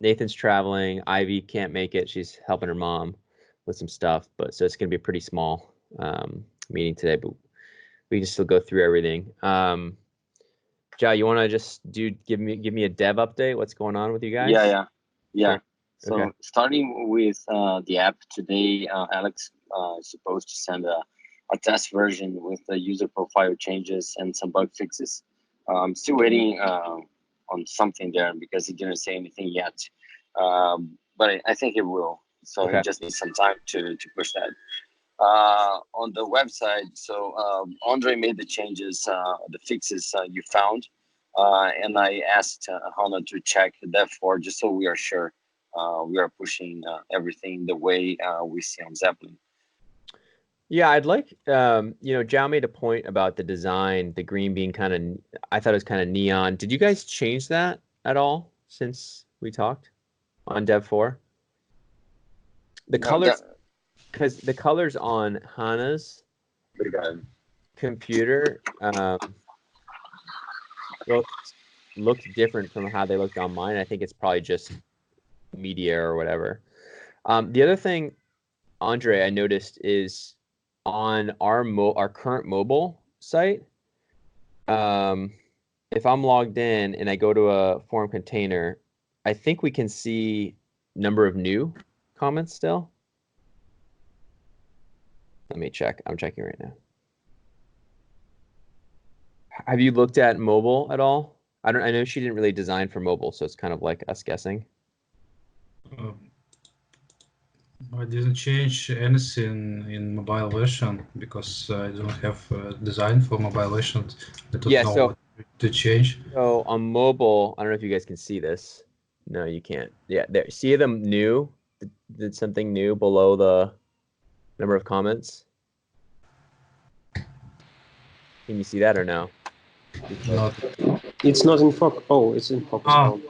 Nathan's traveling. Ivy can't make it. She's helping her mom with some stuff, so it's gonna be a pretty small meeting today, but we can still go through everything. Jao, you want to just give me a dev update? What's going on with you guys? Yeah. Sure. So Okay. starting with the app today, Alex is supposed to send a test version with the user profile changes and some bug fixes. I'm still waiting on something there because he didn't say anything yet, but I think it will. So Okay. he just needs some time to push that. On the website, so Andre made the changes, the fixes you found, and I asked Hannah to check that for just so we are sure we are pushing everything the way we see on Zeppelin. Yeah, I'd like, Jao made a point about the design, the green being I thought it was kind of neon. Did you guys change that at all since we talked on Dev 4? The colors, because the colors on Hannah's computer looked different from how they looked on mine. I think it's probably just media or whatever. The other thing, Andre, I noticed is on our current mobile site, if I'm logged in and I go to a form container, I think we can see number of new comments still. Let me check. I'm checking right now. Have you looked at mobile at all? I know she didn't really design for mobile, so it's kind of like us guessing. I didn't change anything in mobile version because I don't have design for mobile versions. I don't know what to change. So on mobile, I don't know if you guys can see this. No, you can't. Yeah, there. See them new? Did something new below the number of comments? Can you see that or no? It's not in focus. Oh, it's in focus.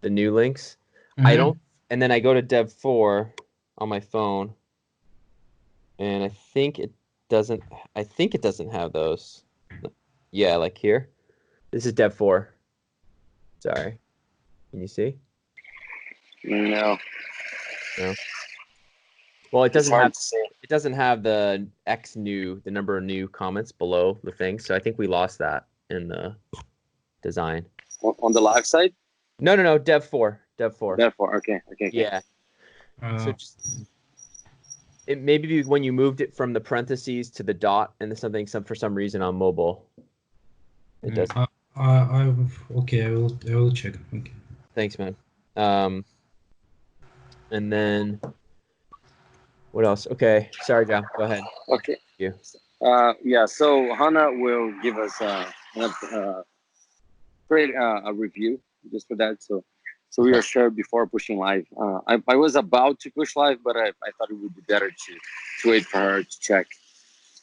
The new links. I don't. And then I go to Dev 4 on my phone, and I think it doesn't have those. Yeah, like here. This is Dev 4. Sorry. Can you see? No. Well, it doesn't have the the number of new comments below the thing. So I think we lost that in the design. On the live side? No, Dev 4. Dev 4. Okay. Yeah. So it maybe when you moved it from the parentheses to the dot and for some reason on mobile, it does. Okay, I will check. Okay. Thanks, man. And then what else? Okay, sorry, Joe. Go ahead. Okay. You. Yeah. So Hannah will give us create a review just for that. So we are sure before pushing live. I was about to push live, but I thought it would be better to wait for her to check.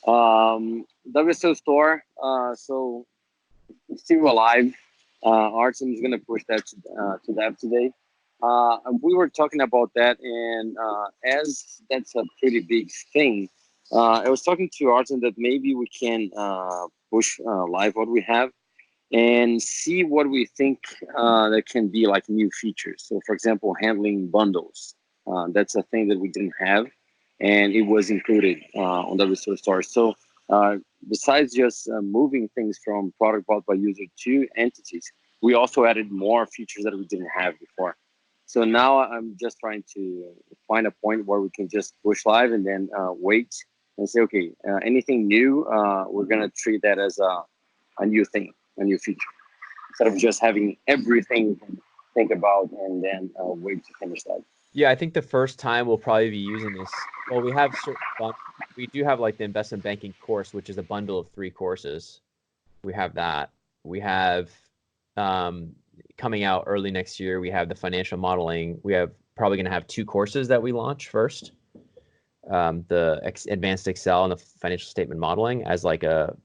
WSO store. So it's still alive. Our team is gonna push that to that today. We were talking about that, and as that's a pretty big thing, I was talking to Artem that maybe we can push live what we have and see what we think that can be like new features. So, for example, handling bundles. That's a thing that we didn't have, and it was included on the resource store. So, besides just moving things from product bought by user to entities, we also added more features that we didn't have before. So now I'm just trying to find a point where we can just push live and then wait and say, okay, anything new, we're gonna treat that as a new thing, a new feature, instead of just having everything to think about and then wait to finish that. Yeah, I think the first time we'll probably be using this. Well, we do have like the investment banking course, which is a bundle of 3 courses. We have that. We have coming out early next year. We have the financial modeling. We have probably going to have 2 courses that we launch first. The advanced Excel and the financial statement modeling as like a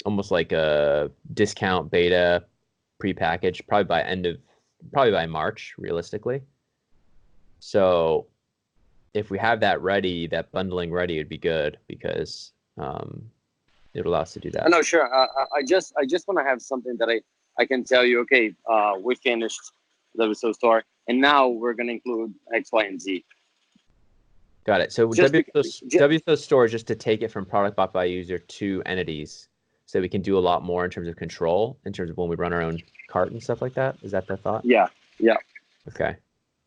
almost like a discount beta prepackaged, probably by March, realistically. So if we have that ready, that bundling ready, it'd be good because it allows us to do that. No, sure. I just want to have something that I can tell you, okay, we finished the WSO store, and now we're gonna include X, Y, and Z. Got it. So WSO store is just to take it from product bought by user to entities, so we can do a lot more in terms of control, in terms of when we run our own cart and stuff like that. Is that the thought? Yeah. Okay.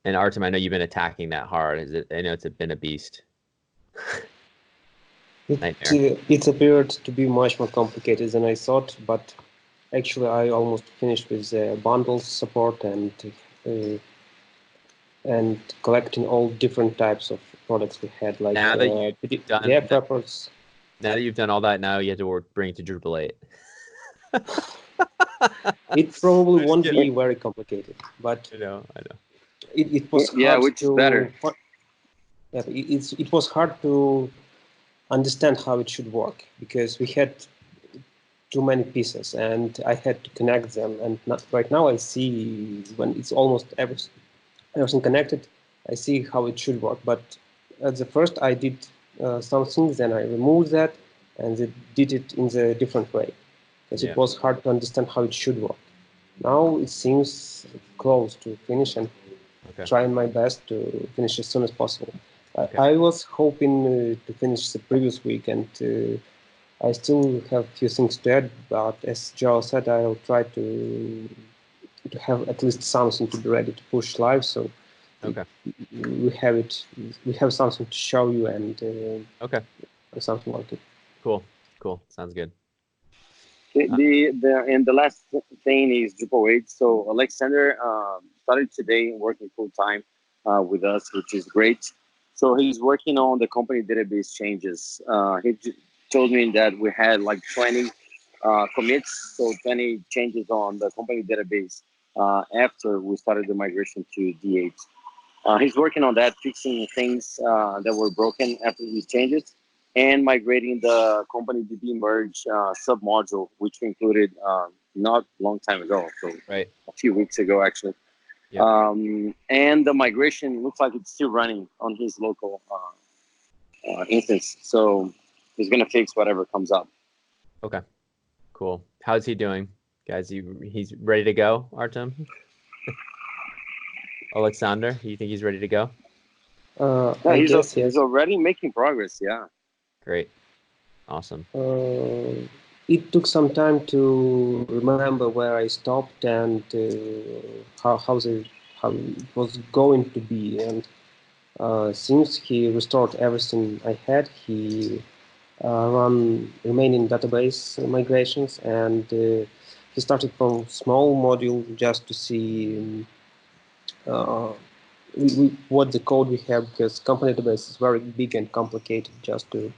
And Artem, I know you've been attacking that hard. I know it's been a beast. It appeared to be much more complicated than I thought, but actually I almost finished with bundles support and collecting all different types of products we had, like PDF reports. Now that you've done all that, now you have to bring it to Drupal 8. It probably won't be very complicated, but I know. It was hard. Yeah, which is better. Yeah, it was hard to understand how it should work because we had too many pieces and I had to connect them. And right now I see when it's almost everything connected, I see how it should work. But at the first I did some things, then I removed that and did it in a different way because it was hard to understand how it should work. Now it seems close to finish and trying my best to finish as soon as possible. I was hoping to finish the previous week, and I still have a few things to add, but as Joe said, I'll try to have at least something to be ready to push live, so we have something to show you and something like it. Cool. Sounds good. The last thing is Drupal 8. So Alexander started today working full time with us, which is great. So he's working on the company database changes. He told me that we had like 20 commits, so 20 changes on the company database after we started the migration to D8. He's working on that, fixing things that were broken after these changes, and migrating the company DB merge submodule, which we included not a long time ago, so a few weeks ago actually. Yep. And the migration looks like it's still running on his local instance, so he's gonna fix whatever comes up. Okay, cool. How's he doing, guys? He's ready to go, Artem? Alexander, you think he's ready to go? He's already making progress. Yeah. Great. Awesome. It took some time to remember where I stopped and how it was going to be. And since he restored everything I had, he ran remaining database migrations, and he started from small module just to see what the code we have, because company database is very big and complicated just to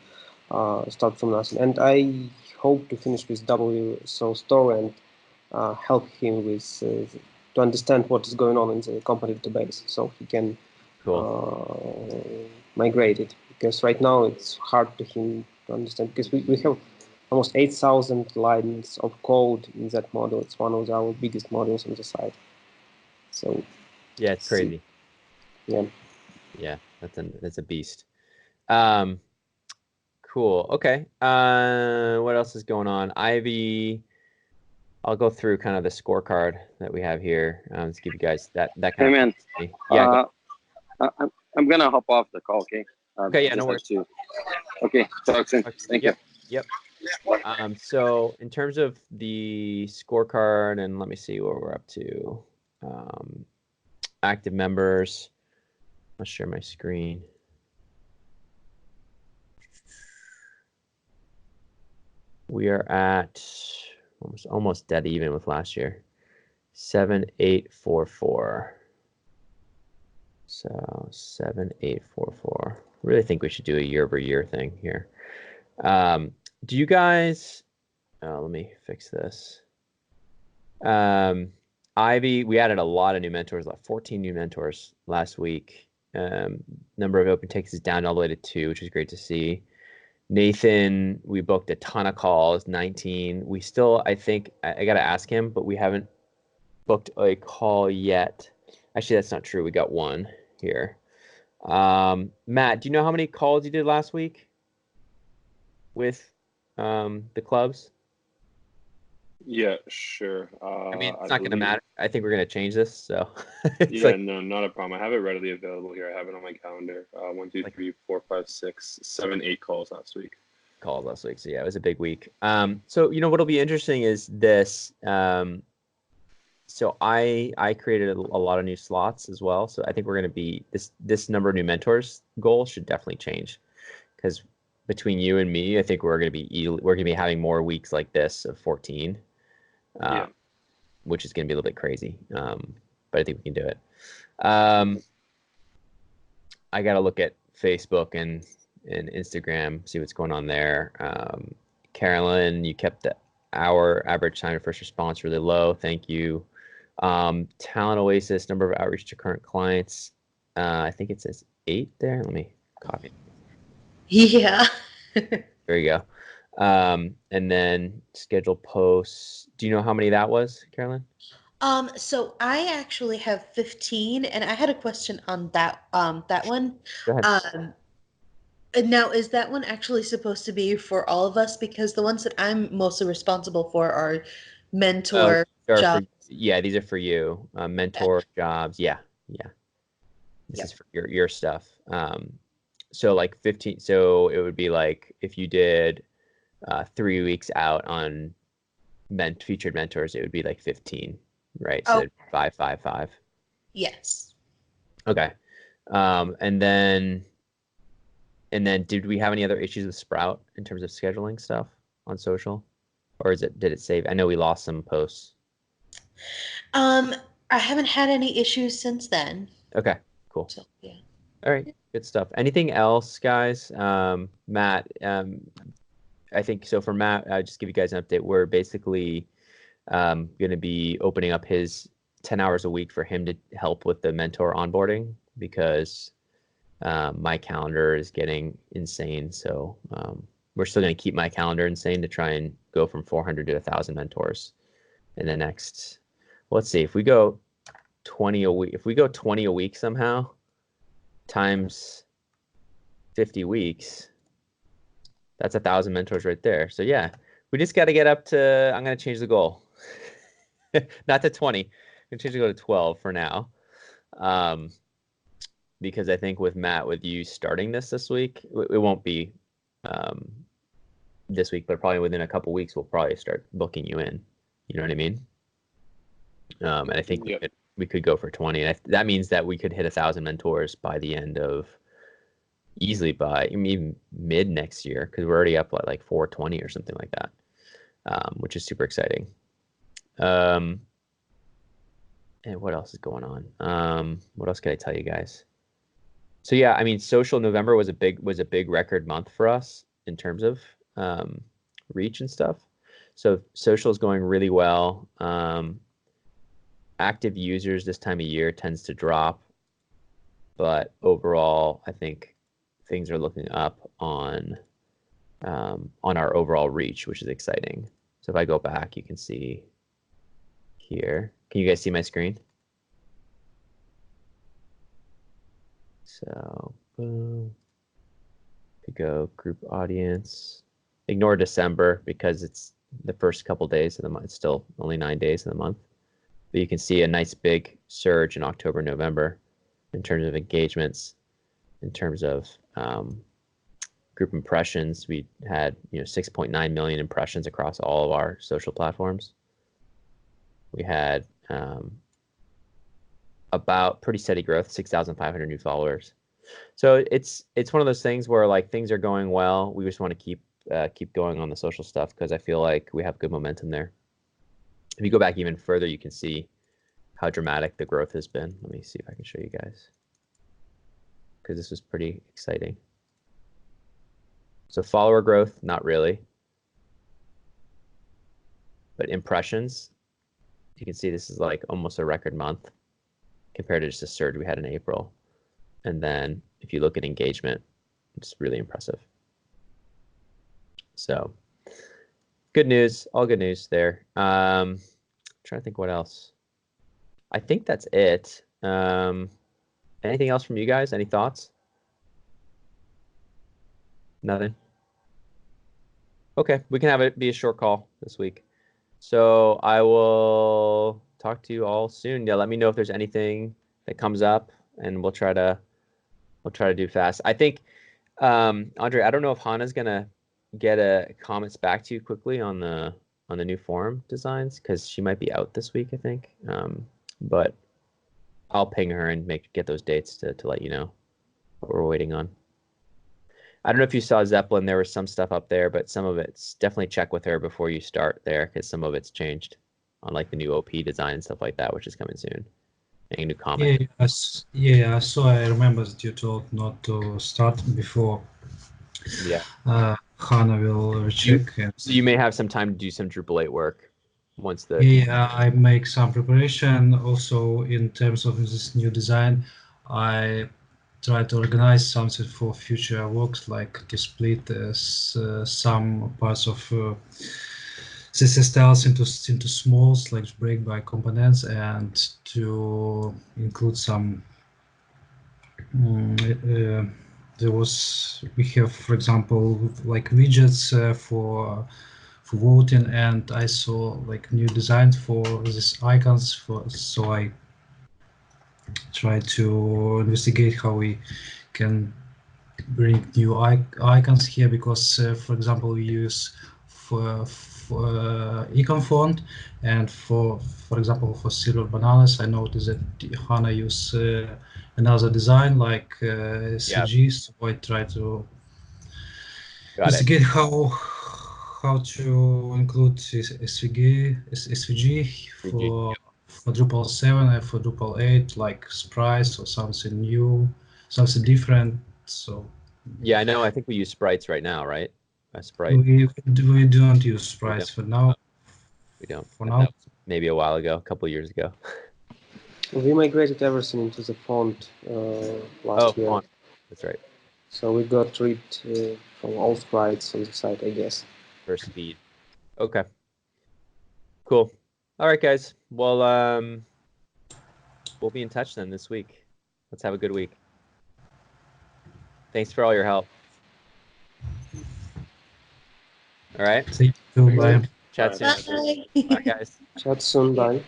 start from nothing. And I hope to finish with WSO store and help him with to understand what is going on in the company database, so he can migrate it. Because right now it's hard to him to understand, because we have almost 8,000 lines of code in that model. It's one of our biggest models on the site. So yeah, it's crazy. Yeah, that's a beast. Cool. Okay. What else is going on? Ivy, I'll go through kind of the scorecard that we have here. Let's give you guys that kind of. Yeah. I'm gonna hop off the call. Okay. Okay. Yeah. No worries. Okay. Talk soon. Thank you. Yep. So in terms of the scorecard, and let me see what we're up to. Active members. I'll share my screen. We are at almost dead even with last year. 7,844. So 7,844. Really think we should do a year-over-year thing here. Do you guys? Let me fix this. Ivy, we added a lot of new mentors, like 14 new mentors last week. Number of open takes is down all the way to 2, which is great to see. Nathan, we booked a ton of calls, 19. We still, I think, I got to ask him, but we haven't booked a call yet. Actually, that's not true. We got one here. Matt, do you know how many calls you did last week with the clubs? Yeah, sure. I mean, it's I not going to believe. matter. I think we're going to change this. So it's Yeah, like, no, not a problem. I have it readily available here. I have it on my calendar. 1, 2, like 3, 4, 5, 6, 7, 8 calls last week. calls last week. So yeah, it was a big week. So, what'll be interesting is this. So I created a lot of new slots as well. So I think we're going to be this number of new mentors goal should definitely change, because between you and me, I think we're going to be having more weeks like this of 14, Yeah. which is going to be a little bit crazy. But I think we can do it. I got to look at Facebook and Instagram, see what's going on there. Carolyn, you kept our average time to first response really low. Thank you. Talent Oasis, number of outreach to current clients. I think it says 8 there. Let me copy. Yeah. There you go. And then schedule posts. Do you know how many that was, Carolyn? So I actually have 15, and I had a question on that one. Go ahead. And now, is that one actually supposed to be for all of us? Because the ones that I'm mostly responsible for are mentor jobs. These are for you. Mentor jobs. Yeah. This is for your stuff. So like 15. So it would be like if you did 3 weeks out on featured mentors, it would be like 15, right? So 5, 5, 5. Yes. Okay. And then did we have any other issues with Sprout in terms of scheduling stuff on social? Or did it save? I know we lost some posts. I haven't had any issues since then. Okay, cool. So, yeah. All right, good stuff. Anything else, guys? Matt, I think so for Matt, I'll just give you guys an update. We're basically going to be opening up his 10 hours a week for him to help with the mentor onboarding, because my calendar is getting insane. So we're still going to keep my calendar insane to try and go from 400 to 1,000 mentors in the next, let's see, if we go 20 a week somehow times 50 weeks, that's 1,000 mentors right there. So yeah, we just got to get up to, I'm going to change the goal. Not to 20. I'm going to change the goal to 12 for now. Because I think with Matt, with you starting this week, it won't be this week, but probably within a couple weeks, we'll probably start booking you in. You know what I mean? And I think we could go for 20. That means that we could hit 1,000 mentors by the end of, easily by even mid next year, because we're already up at like 420 or something like that, which is super exciting. And what else is going on? What else can I tell you guys? So yeah, I mean, social November was a big record month for us in terms of reach and stuff. So social is going really well. Active users this time of year tends to drop, but overall, I think things are looking up on our overall reach, which is exciting. So if I go back, you can see here. Can you guys see my screen? So boom. We go group audience. Ignore December because it's the first couple days of the month. It's still only 9 days of the month. But you can see a nice big surge in October, November in terms of engagements, in terms of group impressions. We had 6.9 million impressions across all of our social platforms. We had about pretty steady growth, 6,500 new followers. So it's one of those things where like things are going well. We just want to keep going on the social stuff because I feel like we have good momentum there. If you go back even further, you can see how dramatic the growth has been. Let me see if I can show you guys, because this was pretty exciting. So follower growth, not really. But impressions, you can see this is like almost a record month compared to just a surge we had in April. And then if you look at engagement, it's really impressive. So good news, all good news there. Trying to think what else. I think that's it. Anything else from you guys? Any thoughts? Nothing? Okay, we can have it be a short call this week. So I will talk to you all soon. Yeah, let me know if there's anything that comes up, and we'll try to do fast. I think, Andre, I don't know if Hannah's gonna get comments back to you quickly on the new forum designs, because she might be out this week, I think. But I'll ping her and get those dates to let you know what we're waiting on. I don't know if you saw Zeppelin. There was some stuff up there, but some of it's definitely check with her before you start there, because some of it's changed on like the new OP design and stuff like that, which is coming soon. Any new comment? Yeah. So I remember that you told not to start before. Yeah. Hannah will check. So you may have some time to do some Drupal 8 work once the. Yeah, I make some preparation. Also, in terms of this new design, I try to organize something for future works, like to split some parts of CSS styles into smalls, like break by components, and to include some. We have, for example, like widgets for voting, and I saw like new design for these icons. So I try to investigate how we can bring new icons here, because for example we use for econ font, and for example for silver bananas I noticed that Hannah use another design like SVG. So I try to investigate how to include SVG for Drupal 7 and for Drupal 8, like sprites or something new, something different. So yeah, I know. I think we use sprites right now, right? A sprite. We don't use sprites for now. We don't. For now, maybe a while ago, a couple of years ago. We migrated everything into the font last year. Font. That's right. So we got rid from all sprites on the site, I guess. For speed. Okay. Cool. All right, guys. Well, we'll be in touch then this week. Let's have a good week. Thanks for all your help. All right. See you. Bye. Chat soon. Bye. Bye, guys. Chat soon. Bye.